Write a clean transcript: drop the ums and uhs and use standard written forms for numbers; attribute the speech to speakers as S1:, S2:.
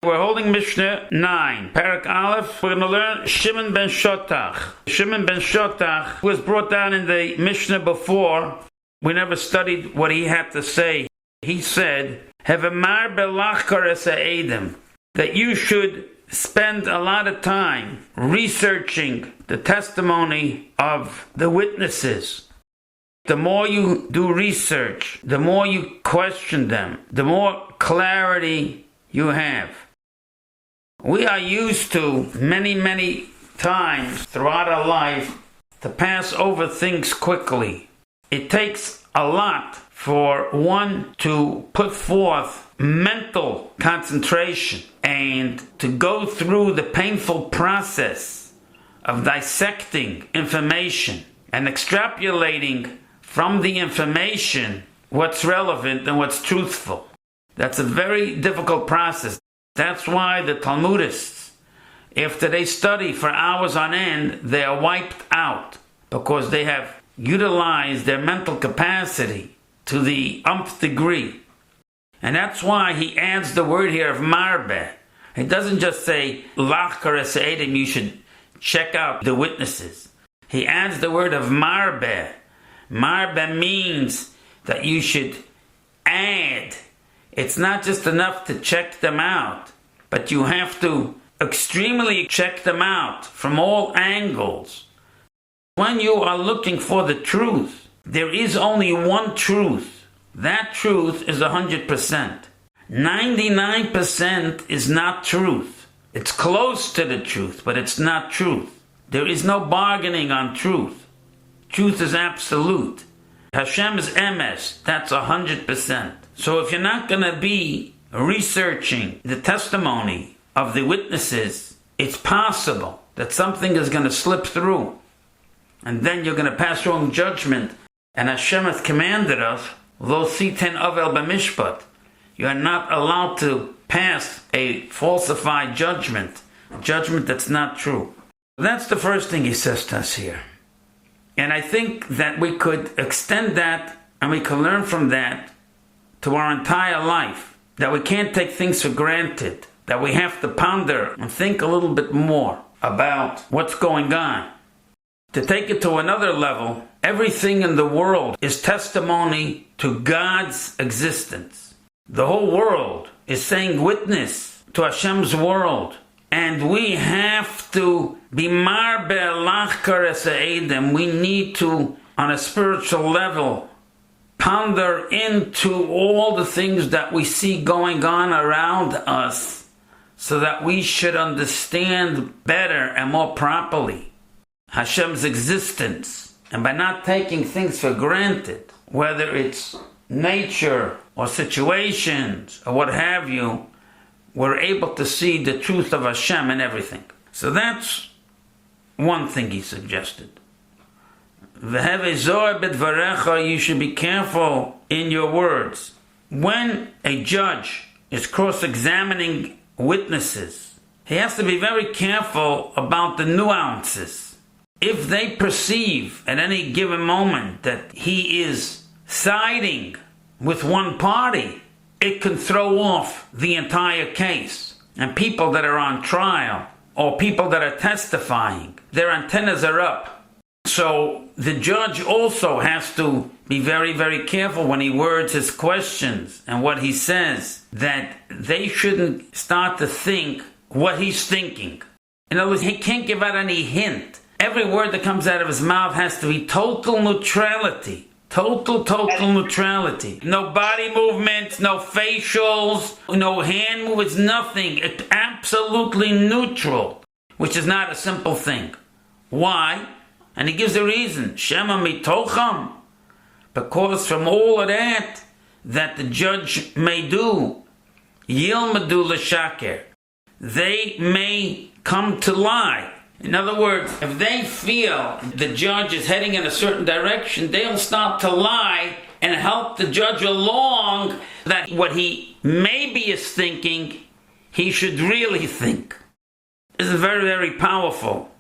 S1: We're holding Mishnah 9, Parak Aleph. We're going to learn Shimon ben Shotach. Shimon ben Shotach was brought down in the Mishnah before. We never studied what he had to say. He said, "Hevamar belachkar es ha'edim," that you should spend a lot of time researching the testimony of the witnesses. The more you do research, the more you question them, the more clarity you have. We are used to many times throughout our life to pass over things quickly. It takes a lot for one to put forth mental concentration and to go through the painful process of dissecting information and extrapolating from the information what's relevant and what's truthful. That's a very difficult process. That's why the Talmudists, after they study for hours on end, they are wiped out because they have utilized their mental capacity to the umpth degree. And that's why he adds the word here of marbeh. He doesn't just say, lachkar es ha'edim, you should check out the witnesses. He adds the word of marbeh. Marbeh means that you should add. It's not just enough to check them out, but you have to extremely check them out from all angles. When you are looking for the truth, there is only one truth. That truth is 100%. 99% is not truth. It's close to the truth, but it's not truth. There is no bargaining on truth. Truth is absolute. Hashem is emes. That's 100%. So if you're not going to be researching the testimony of the witnesses, it's possible that something is going to slip through. And then you're going to pass wrong judgment. And Hashem has commanded us, lo siten avel b'mishpat. You are not allowed to pass a falsified judgment, a judgment that's not true. That's the first thing he says to us here. And I think that we could extend that and we can learn from that to our entire life. That we can't take things for granted. That we have to ponder and think a little bit more about what's going on. To take it to another level, everything in the world is testimony to God's existence. The whole world is saying witness to Hashem's world. And we have to be marbeh lachkar es ha'edim. We need to, on a spiritual level, ponder into all the things that we see going on around us so that we should understand better and more properly Hashem's existence. And by not taking things for granted, whether it's nature or situations or what have you, we're able to see the truth of Hashem in everything. So that's one thing he suggested. You should be careful in your words. When a judge is cross-examining witnesses, he has to be very careful about the nuances. If they perceive at any given moment that he is siding with one party, it can throw off the entire case. And people that are on trial or people that are testifying, their antennas are up. So the judge also has to be very careful when he words his questions and what he says, that they shouldn't start to think what he's thinking. In other words, he can't give out any hint. Every word that comes out of his mouth has to be total neutrality. Total neutrality. No body movements, no facials, no hand movements, nothing. It's absolutely neutral, which is not a simple thing. Why? And he gives the reason. Shema mitocham. Because from all of that the judge may do, yilmadu l'shaker, they may come to lie. In other words, if they feel the judge is heading in a certain direction, they'll start to lie and help the judge along that what he maybe is thinking, he should really think. This is very powerful.